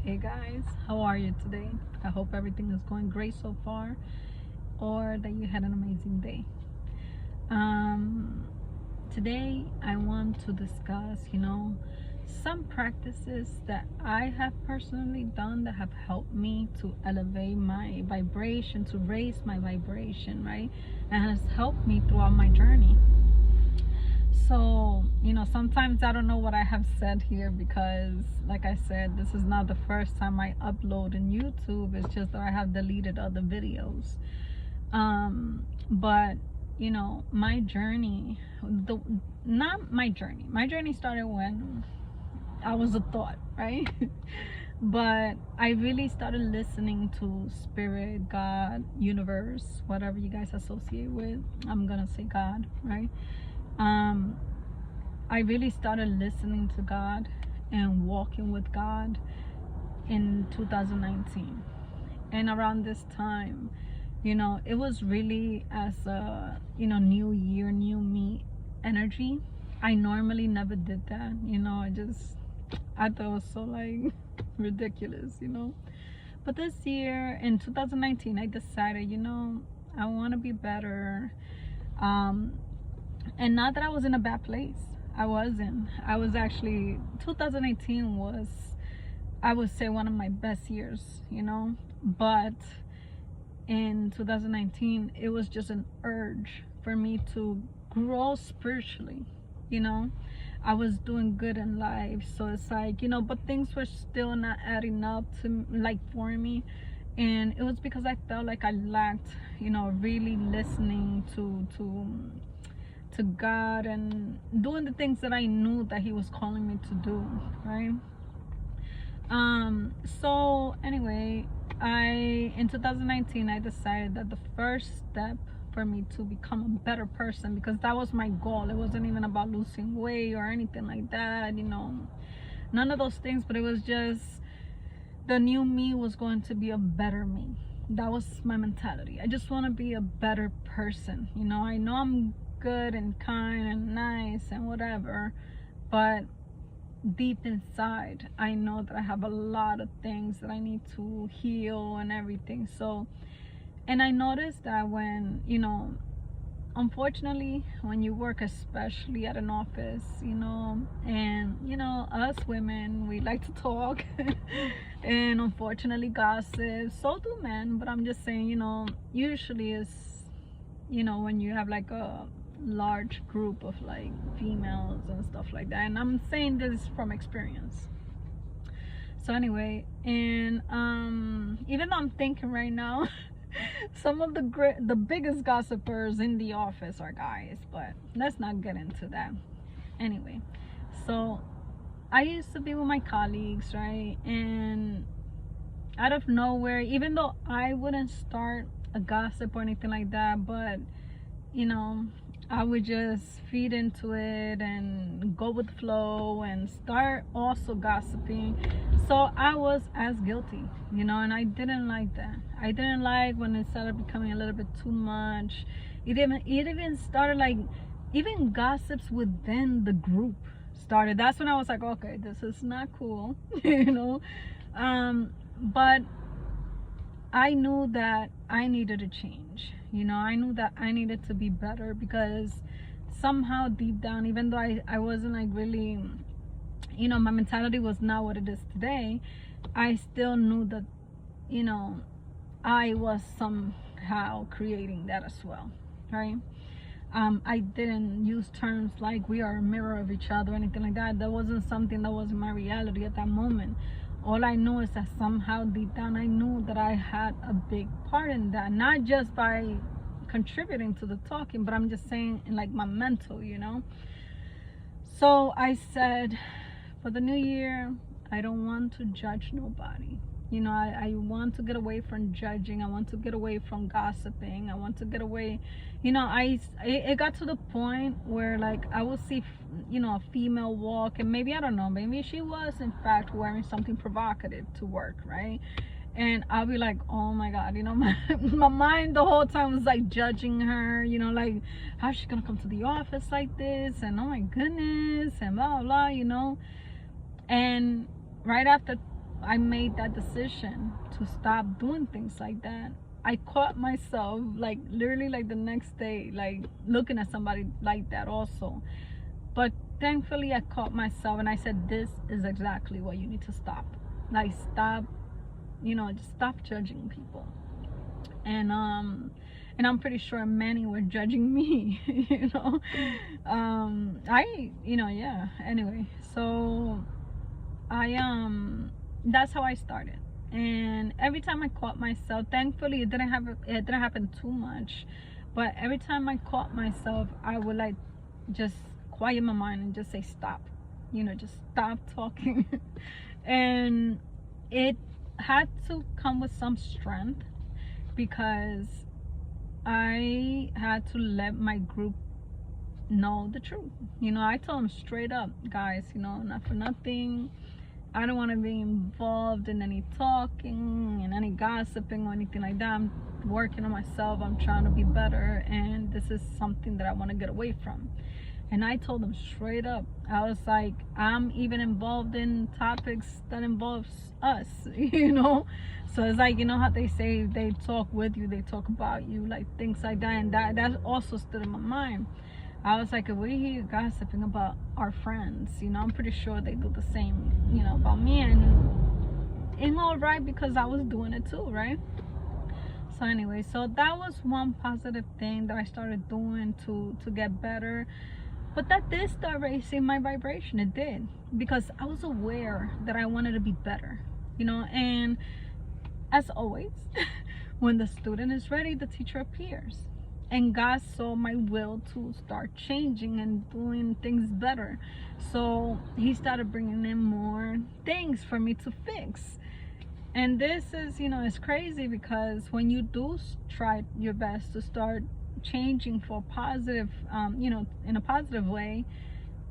Hey guys, how are you today? I hope everything is going great so far, or that you had an amazing day. Um, Today I want to discuss, some practices that I have personally done that have helped me to elevate my vibration, to raise my vibration, right? And has helped me throughout my journey. So, sometimes I don't know what I have said here because, like I said, this is not the first time I upload in YouTube. It's just that I have deleted other videos. But, my journey, not my journey. My journey started when I was a thought, right? But I really started listening to spirit, God, universe, whatever you guys associate with. I'm gonna say God, right? um I really started listening to God and walking with God in 2019. And around this time, it was really as a, new year, new me energy. I normally never did that. I thought it was so like ridiculous. But this year in 2019, I decided, I want to be better. Um, and not that I was in a bad place. I wasn't. I was actually 2018 was, I would say, one of my best years. But in 2019 it was just an urge for me to grow spiritually. you know I was doing good in life, so it's like, but things were still not adding up to, like, for me. And it was because I felt like I lacked, really listening to God and doing the things that I knew that He was calling me to do, right? So anyway, I in 2019 I decided that the first step for me to become a better person, because that was my goal. It wasn't even about losing weight or anything like that, none of those things, but it was just the new me was going to be a better me. That was my mentality. I just want to be a better person. I know I'm good and kind and nice and whatever, but deep inside I know that I have a lot of things that I need to heal and everything. So, and I noticed that when, unfortunately, when you work, especially at an office, and us women, we like to talk and unfortunately gossip. So do men, but I'm just saying, usually is, when you have like a large group of like females and stuff like that. And I'm saying this from experience. So anyway, and even though I'm thinking right now, some of the biggest gossipers in the office are guys, but let's not get into that. Anyway, so I used to be with my colleagues, right? And out of nowhere, even though I wouldn't start a gossip or anything like that, but you know I would just feed into it and go with the flow and start also gossiping. So I was as guilty, and I didn't like that. I didn't like when it started becoming a little bit too much. It even started like, even gossips within the group started. That's when I was like, okay, this is not cool. But I knew that I needed to change. I knew that I needed to be better, because somehow deep down, even though I wasn't like really, my mentality was not what it is today, I still knew that, you know, I was somehow creating that as well, right? I didn't use terms like we are a mirror of each other or anything like that. That wasn't something that was my reality at that moment. All I know is that somehow deep down I knew that I had a big part in that, not just by contributing to the talking, but I'm just saying in like my mental. So I said, for the new year, I don't want to judge nobody. I want to get away from judging. I want to get away from gossiping. I want to get away. It got to the point where, like, I would see, a female walk, and maybe, I don't know, maybe she was in fact wearing something provocative to work, right? And I'll be like, oh my God, my mind the whole time was like judging her, like, how's she gonna come to the office like this? And oh my goodness, and blah, blah, And right after I made that decision to stop doing things like that, I caught myself like literally like the next day, like looking at somebody like that also. But thankfully I caught myself and I said, this is exactly what you need to stop. Like stop, just stop judging people. And I'm pretty sure many were judging me. Yeah, anyway. So I that's how I started. And every time I caught myself, thankfully it didn't happen too much, but every time I caught myself, I would like just quiet my mind and just say stop, just stop talking. And it had to come with some strength, because I had to let my group know the truth. I told them straight up, guys, not for nothing, I don't want to be involved in any talking and any gossiping or anything like that. I'm working on myself, I'm trying to be better, and this is something that I want to get away from. And I told them straight up, I was like, I'm even involved in topics that involves us. So it's like, how they say they talk with you, they talk about you, like things like that. And that also stood in my mind. I was like, if we hear gossiping about our friends, I'm pretty sure they do the same, about me. And all right, because I was doing it too, right? So anyway, so that was one positive thing that I started doing to get better. But that did start raising my vibration. It did, because I was aware that I wanted to be better, and as always, when the student is ready, the teacher appears. And God saw my will to start changing and doing things better. So he started bringing in more things for me to fix. And this is, it's crazy, because when you do try your best to start changing for positive, in a positive way,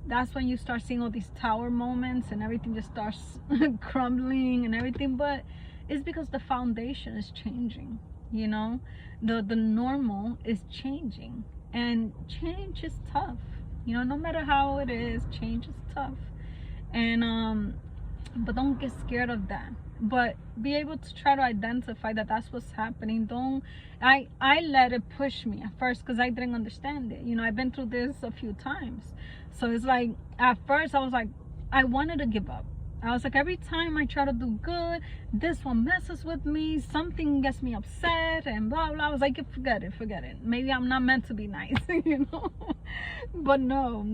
that's when you start seeing all these tower moments and everything just starts crumbling and everything. But it's because the foundation is changing. The normal is changing, and change is tough. No matter how it is, change is tough. And but don't get scared of that, but be able to try to identify that that's what's happening. Don't I let it push me at first, because I didn't understand it. I've been through this a few times. So it's like, at first I was like, I wanted to give up. I was like, every time I try to do good, this one messes with me, something gets me upset, and blah blah. I was like, forget it, maybe I'm not meant to be nice. But no.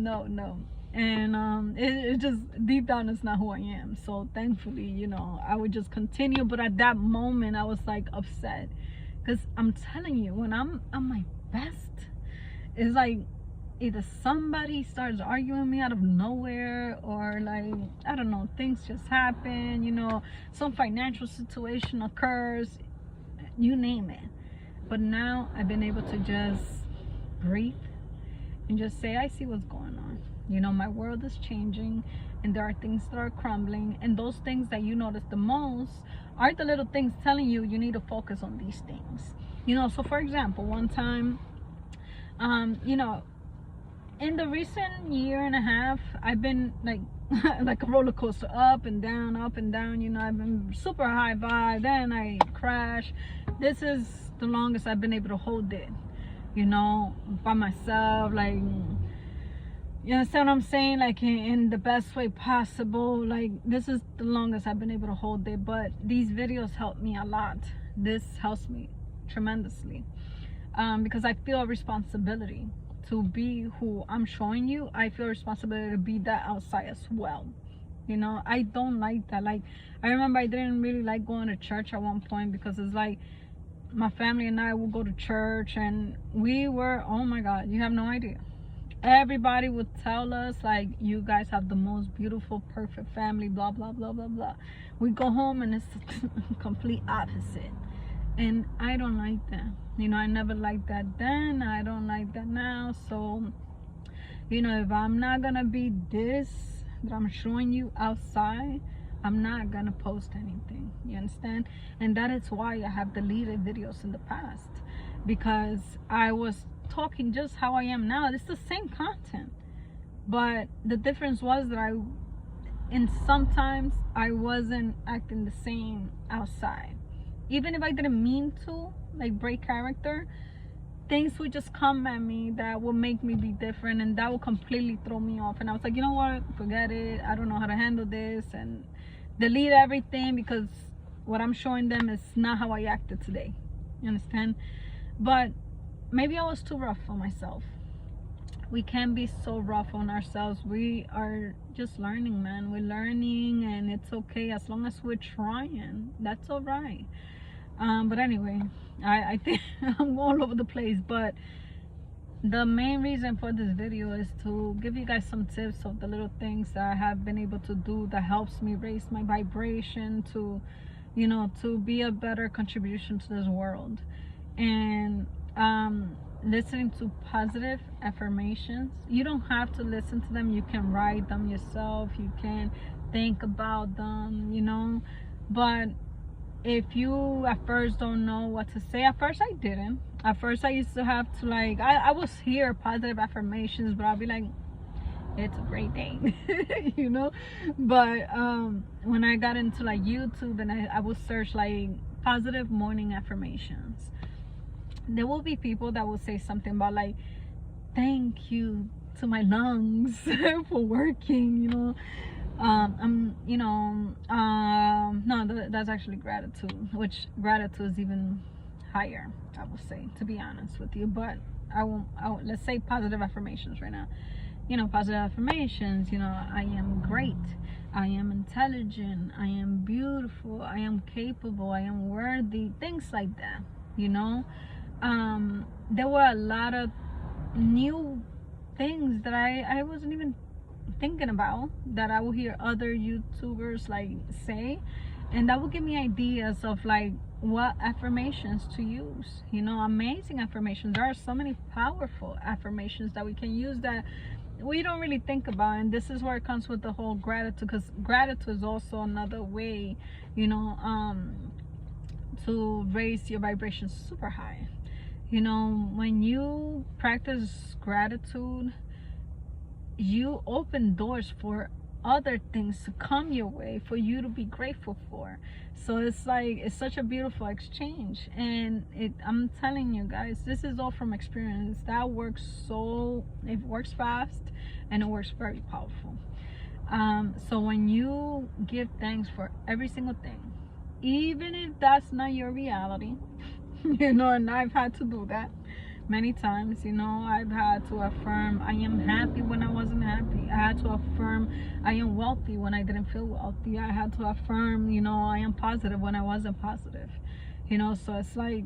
And it just, deep down, it's not who I am. So thankfully, I would just continue. But at that moment I was like upset, because I'm telling you, when I'm at my best, it's like either somebody starts arguing with me out of nowhere, or like, I don't know, things just happen, some financial situation occurs, you name it. But now I've been able to just breathe and just say, I see what's going on. My world is changing, and there are things that are crumbling, and those things that you notice the most are the little things telling you need to focus on these things. So for example, one time, in the recent year and a half, I've been like like a roller coaster, up and down, up and down. I've been super high vibe, then I crash. This is the longest I've been able to hold it, by myself. Like, you understand what I'm saying? Like, in the best way possible. Like, this is the longest I've been able to hold it. But these videos help me a lot. This helps me tremendously, because I feel a responsibility to be who I'm showing you. I feel responsibility to be that outside as well. I don't like that. Like, I remember I didn't really like going to church at one point, because it's like, my family and I would go to church, and we were, oh my God, you have no idea. Everybody would tell us, like, you guys have the most beautiful, perfect family, blah, blah, blah, blah, blah. We go home and it's complete opposite. And I don't like that. I never liked that then. I don't like that now. So, if I'm not gonna be this that I'm showing you outside, I'm not gonna post anything. You understand? And that is why I have deleted videos in the past, because I was talking just how I am now. It's the same content, but the difference was that and sometimes I wasn't acting the same outside. Even if I didn't mean to, like, break character, things would just come at me that would make me be different, and that would completely throw me off. And I was like, you know what, forget it, I don't know how to handle this, and delete everything, because what I'm showing them is not how I acted today. You understand? But maybe I was too rough on myself. We can't be so rough on ourselves. We are just learning, man. We're learning, and it's okay as long as we're trying. That's all right. But anyway, I think I'm all over the place. But the main reason for this video is to give you guys some tips of the little things that I have been able to do that helps me raise my vibration to, you know, to be a better contribution to this world. And listening to positive affirmations, you don't have to listen to them. You can write them yourself, you can think about them, you know. But if you at first don't know what to say, at first I didn't. At first I used to have to, like, I was hear positive affirmations, but I'll be like, it's a great day. You know. But when I got into like YouTube, and I would search like positive morning affirmations, there will be people that will say something about like, thank you to my lungs for working, you know. No, that's actually gratitude, which gratitude is even higher, I would say, to be honest with you. But I won't, let's say positive affirmations right now. You know, positive affirmations, you know, I am great, I am intelligent, I am beautiful, I am capable, I am worthy, things like that, you know. There were a lot of new things that I wasn't even thinking about, that I would hear other YouTubers like say, and that would give me ideas of like what affirmations to use, you know. Amazing affirmations. There are so many powerful affirmations that we can use that we don't really think about. And this is where it comes with the whole gratitude, because gratitude is also another way, you know, to raise your vibration super high. You know, when you practice gratitude, you open doors for other things to come your way for you to be grateful for. So it's like, it's such a beautiful exchange. And I'm telling you guys, this is all from experience. That works, so it works fast and it works very powerful. So when you give thanks for every single thing, even if that's not your reality, you know, and I've had to do that many times, you know. I've had to affirm I am happy when I wasn't happy. I had to affirm I am wealthy when I didn't feel wealthy. I had to affirm, you know, I am positive when I wasn't positive, you know. So it's like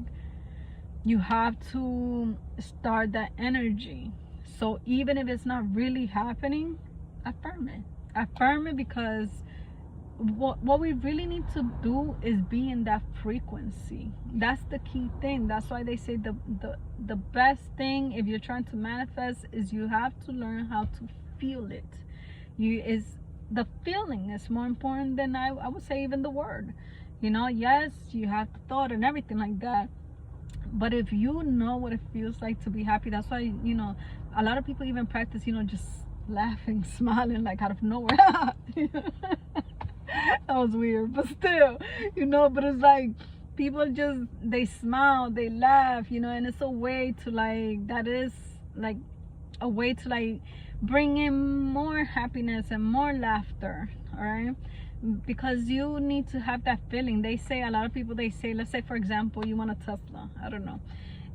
you have to start that energy. So even if it's not really happening, affirm it, because what we really need to do is be in that frequency. That's the key thing. That's why they say the best thing if you're trying to manifest is you have to learn how to feel it. The feeling is more important than I would say even the word. You know, yes, you have the thought and everything like that, but if you know what it feels like to be happy, that's why, you know, a lot of people even practice, you know, just laughing, smiling like out of nowhere. That was weird, but still, you know. But it's like people just, they smile, they laugh, you know, and it's a way to like, that is like a way to like bring in more happiness and more laughter. All right, because you need to have that feeling. They say, a lot of people, they say, let's say for example you want a Tesla, I don't know,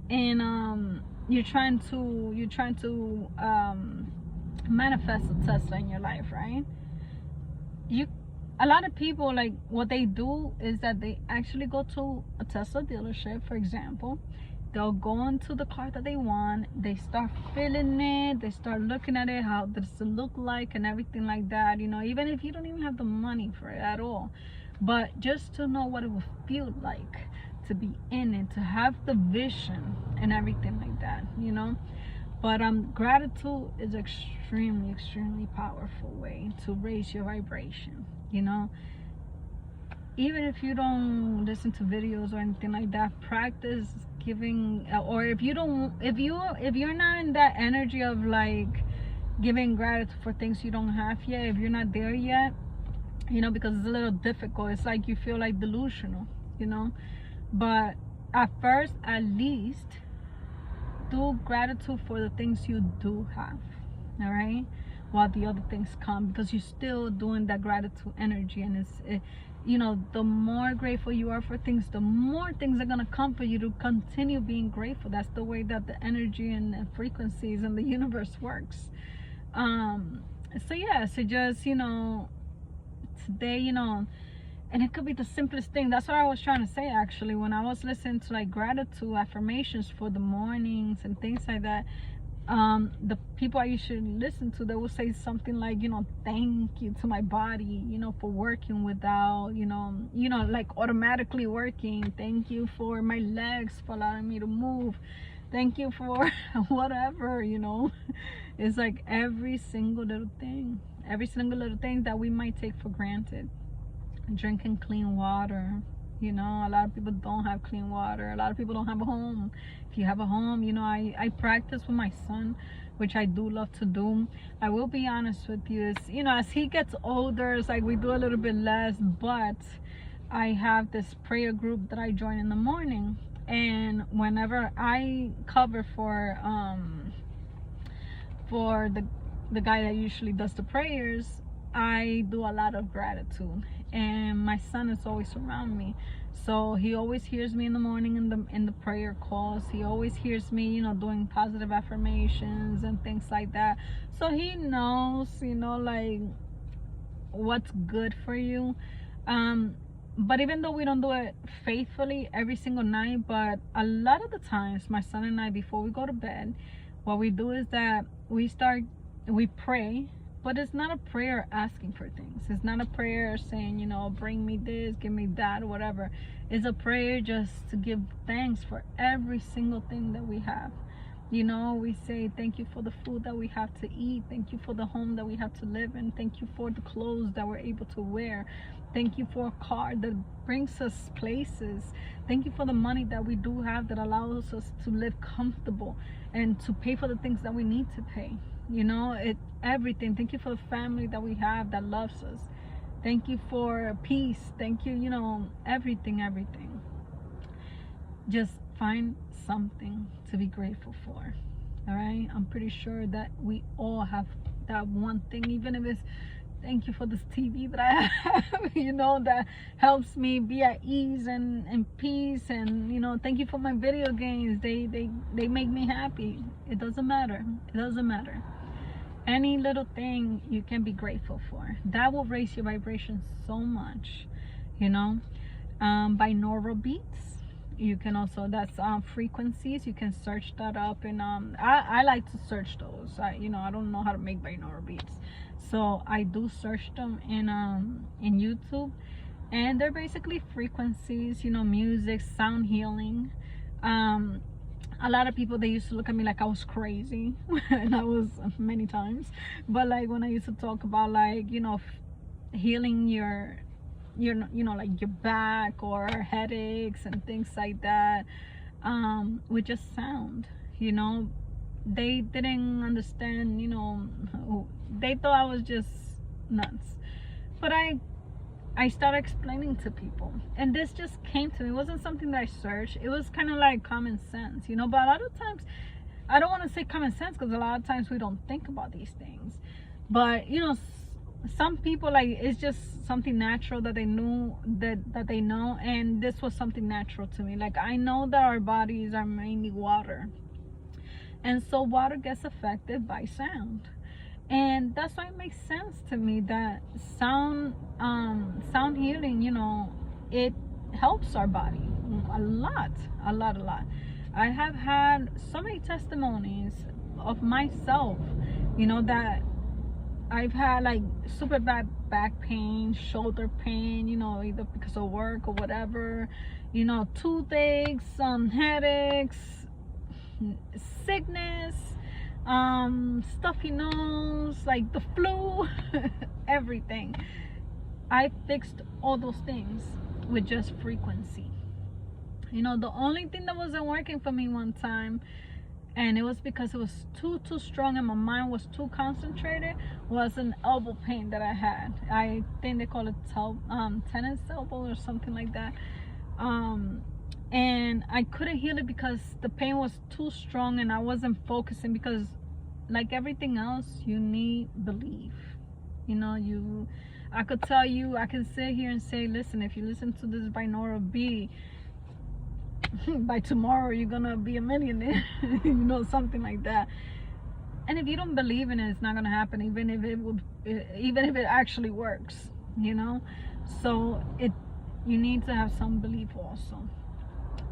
and you're trying to manifest a Tesla in your life, right? A lot of people, like, what they do is that they actually go to a Tesla dealership, for example. They'll go into the car that they want, they start feeling it, they start looking at it, how does it look like and everything like that, you know, even if you don't even have the money for it at all. But just to know what it would feel like to be in it, to have the vision and everything like that, you know. But gratitude is extremely powerful way to raise your vibration, you know. Even if you don't listen to videos or anything like that, practice giving. Or if you're not in that energy of like giving gratitude for things you don't have yet, if you're not there yet, you know, because it's a little difficult. It's like you feel like delusional, you know. But at first, at least, do gratitude for the things you do have, all right, while the other things come, because you're still doing that gratitude energy. And you know, the more grateful you are for things, the more things are going to come for you to continue being grateful. That's the way that the energy and frequencies in the universe works. So yeah, so just, you know, today, you know, and it could be the simplest thing. That's what I was trying to say, actually, when I was listening to like gratitude affirmations for the mornings and things like that. The people I usually listen to, they will say something like, you know, thank you to my body, you know, for working without, you know, like automatically working. Thank you for my legs, for allowing me to move. Thank you for whatever, you know. It's like every single little thing that we might take for granted. Drinking clean water, you know, a lot of people don't have clean water. A lot of people don't have a home. If you have a home, you know, I practice with my son, which I do love to do. I will be honest with you, is, you know, as he gets older, it's like we do a little bit less. But I have this prayer group that I join in the morning, and whenever I cover for the guy that usually does the prayers, I do a lot of gratitude. And my son is always around me, so he always hears me in the morning in the prayer calls. He always hears me, you know, doing positive affirmations and things like that. So he knows, you know, like what's good for you. But even though we don't do it faithfully every single night, but a lot of the times, my son and I, before we go to bed, what we do is that we pray. But it's not a prayer asking for things. It's not a prayer saying, you know, bring me this, give me that, whatever. It's a prayer just to give thanks for every single thing that we have. You know, we say thank you for the food that we have to eat. Thank you for the home that we have to live in. Thank you for the clothes that we're able to wear. Thank you for a car that brings us places. Thank you for the money that we do have that allows us to live comfortable and to pay for the things that we need to pay. You know, everything. Thank you for the family that we have that loves us. Thank you for peace. Thank you, you know, everything. Just find something to be grateful for. All right, I'm pretty sure that we all have that one thing, even if it's thank you for this TV that I have, you know, that helps me be at ease and peace. And, you know, thank you for my video games. They make me happy. It doesn't matter. Any little thing you can be grateful for, that will raise your vibration so much, you know. Binaural beats, you can also, that's frequencies. You can search that up, and I like to search those. You know, I don't know how to make binaural beats, so I do search them in YouTube. And they're basically frequencies, you know, music, sound healing. A lot of people, they used to look at me like I was crazy and I was many times. But like when I used to talk about, like, you know, healing your you know, like your back or headaches and things like that, with just sound, you know, they didn't understand, you know, they thought I was just nuts. But I started explaining to people, and this just came to me. It wasn't something that I searched. It was kind of like common sense, you know. But a lot of times, I don't want to say common sense, because a lot of times we don't think about these things. But, you know, some people, like, it's just something natural that they knew, that they know. And this was something natural to me. Like, I know that our bodies are mainly water, and so water gets affected by sound. And that's why it makes sense to me that sound healing, you know, it helps our body a lot. I have had so many testimonies of myself, you know, that I've had like super bad back pain, shoulder pain, you know, either because of work or whatever, you know, toothaches, headaches, sickness, stuffy nose, like the flu, everything. I fixed all those things with just frequency. You know, the only thing that wasn't working for me one time, and it was because it was too strong and my mind was too concentrated. Was an elbow pain that I had. I think they call it tennis elbow or something like that. um and I couldn't heal it because the pain was too strong and I wasn't focusing, because like everything else, you need belief. You know, I could tell you, I can sit here and say, listen, if you listen to this binaural beat, by tomorrow you're gonna be a millionaire. You know, something like that. And if you don't believe in it, it's not gonna happen, even if it actually works, you know. So you need to have some belief also.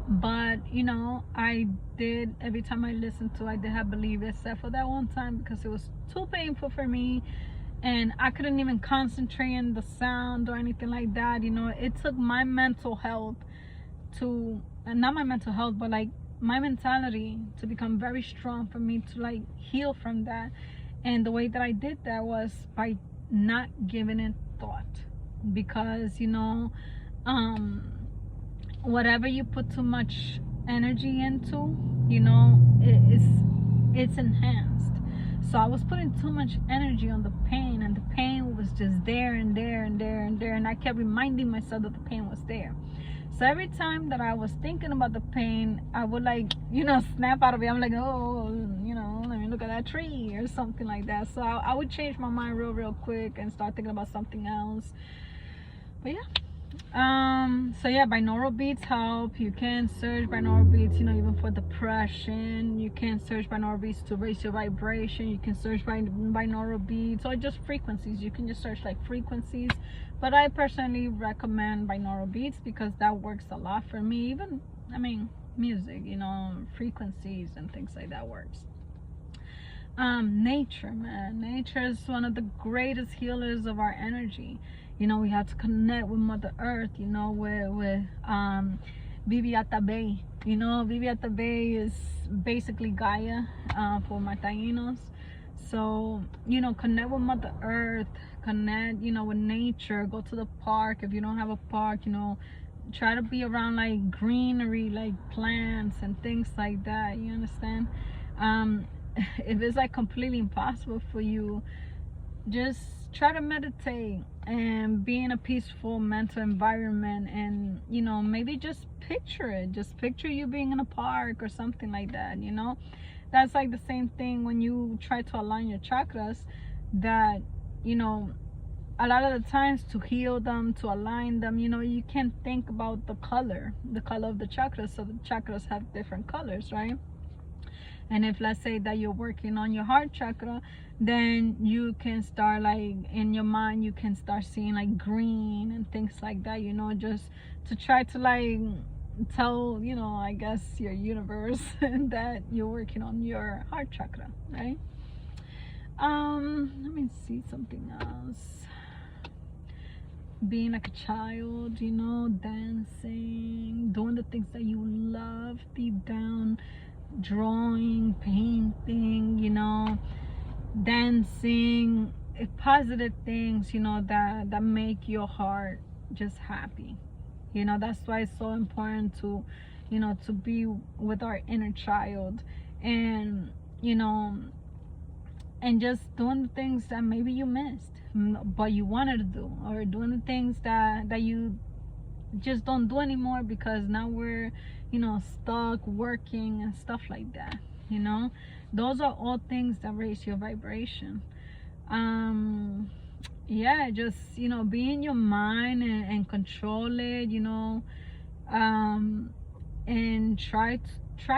But you know, I did, every time I listened to, I did have belief, except for that one time because it was too painful for me and I couldn't even concentrate on the sound or anything like that. You know, it took my mental health to, and not my mental health, but like my mentality to become very strong for me to like heal from that. And the way that I did that was by not giving it thought, because you know, whatever you put too much energy into, you know, it's enhanced. So I was putting too much energy on the pain, and the pain was just there and there and there and there, and I kept reminding myself that the pain was there. So every time that I was thinking about the pain, I would like, you know, snap out of it. I'm like, oh, you know, let me look at that tree or something like that. So I would change my mind real quick and start thinking about something else. But yeah. So yeah, binaural beats help. You can search binaural beats, you know, even for depression. You can search binaural beats to raise your vibration. You can search binaural beats, or just frequencies. You can just search like frequencies, but I personally recommend binaural beats because that works a lot for me. Even, I mean, music, you know, frequencies and things like that works. Nature, man, nature is one of the greatest healers of our energy. You know, we have to connect with Mother Earth, you know, with Viviata Bay. You know, Viviata Bay is basically Gaia, for Matainos. So, you know, connect with Mother Earth, connect, you know, with nature. Go to the park. If you don't have a park, you know, try to be around like greenery, like plants and things like that. You understand? If it's like completely impossible for you, just try to meditate and be in a peaceful mental environment, and you know, maybe just picture you being in a park or something like that. You know, that's like the same thing when you try to align your chakras, that, you know, a lot of the times to heal them, to align them, you know, you can think about the color of the chakras. So the chakras have different colors, right? And if, let's say that you're working on your heart chakra, then you can start like in your mind, you can start seeing like green and things like that, you know, just to try to like tell, you know, I guess your universe that you're working on your heart chakra, right? Let me see something else. Being like a child, you know, dancing, doing the things that you love deep down, drawing, painting, you know, dancing, positive things, you know, that make your heart just happy. You know, that's why it's so important to, you know, to be with our inner child, and you know, and just doing the things that maybe you missed but you wanted to do, or doing the things that you just don't do anymore because now we're, you know, stuck working and stuff like that. You know, those are all things that raise your vibration. Yeah, just, you know, be in your mind and control it, you know. And try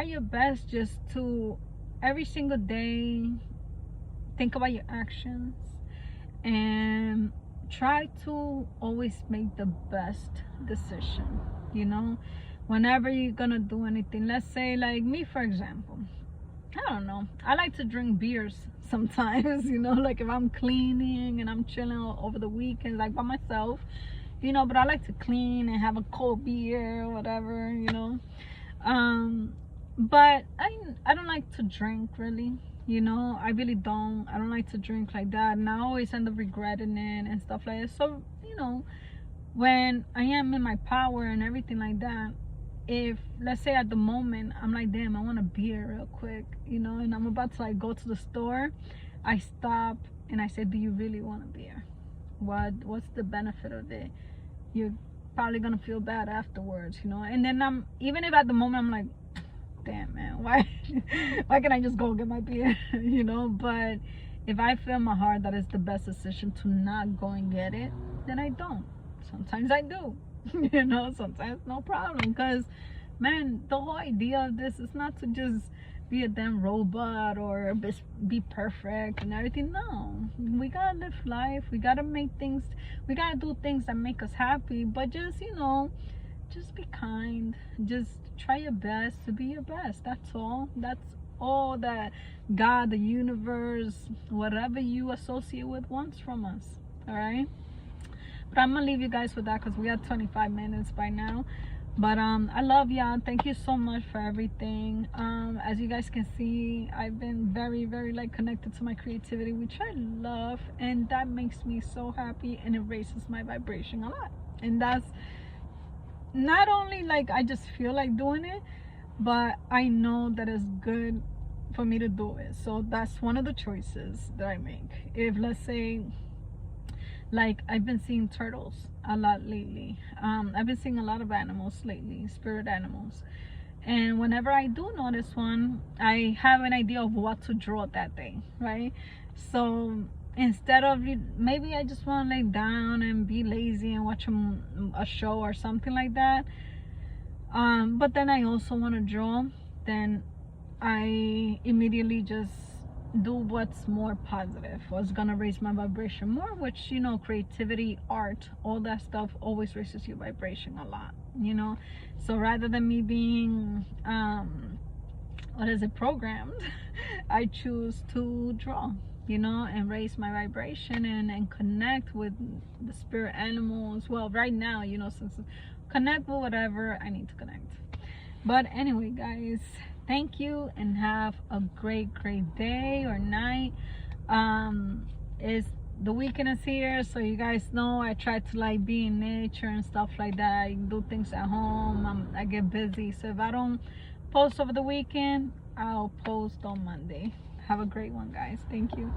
your best just to every single day think about your actions, and try to always make the best decision. You know, whenever you're gonna do anything, let's say like me, for example, I don't know, I like to drink beers sometimes. You know, like if I'm cleaning and I'm chilling over the weekend like by myself, you know, but I like to clean and have a cold beer or whatever, you know. But I don't like to drink really, you know. I really don't. I don't like to drink like that, and I always end up regretting it and stuff like that. So, you know, when I am in my power and everything like that, if let's say at the moment I'm like, damn, I want a beer real quick, you know, and I'm about to like go to the store, I stop and I say, do you really want a beer? What's the benefit of it? You're probably gonna feel bad afterwards, you know. And then I'm, even if at the moment I'm like, damn man, why why can't I just go get my beer? You know. But if I feel in my heart that it's the best decision to not go and get it, then I don't. Sometimes I do. You know, sometimes no problem, because man, the whole idea of this is not to just be a damn robot or be perfect and everything. No, we gotta live life, we gotta make things, we gotta do things that make us happy, but just, you know, just be kind, just try your best to be your best. That's all that God, the universe, whatever you associate with, wants from us. All right. But I'm gonna leave you guys with that because we have 25 minutes by now. But I love y'all. Thank you so much for everything. As you guys can see, I've been very, very like connected to my creativity, which I love, and that makes me so happy, and it raises my vibration a lot. And that's not only like I just feel like doing it, but I know that it's good for me to do it. So that's one of the choices that I make. If let's say, like, I've been seeing turtles a lot lately. I've been seeing a lot of animals lately, spirit animals. And whenever I do notice one, I have an idea of what to draw that day, right? So instead of, maybe I just want to lay down and be lazy and watch a show or something like that. But then I also want to draw. Then I immediately just do what's more positive, what's gonna raise my vibration more, which, you know, creativity, art, all that stuff always raises your vibration a lot, you know. So rather than me being what is it, programmed, I choose to draw, you know, and raise my vibration and connect with the spirit animals. Well, right now, you know, since connect with whatever I need to connect. But anyway, guys, thank you and have a great day or night. Is the weekend is here, so you guys know I try to like be in nature and stuff like that. I do things at home. I get busy, so if I don't post over the weekend, I'll post on Monday. Have a great one, guys. Thank you.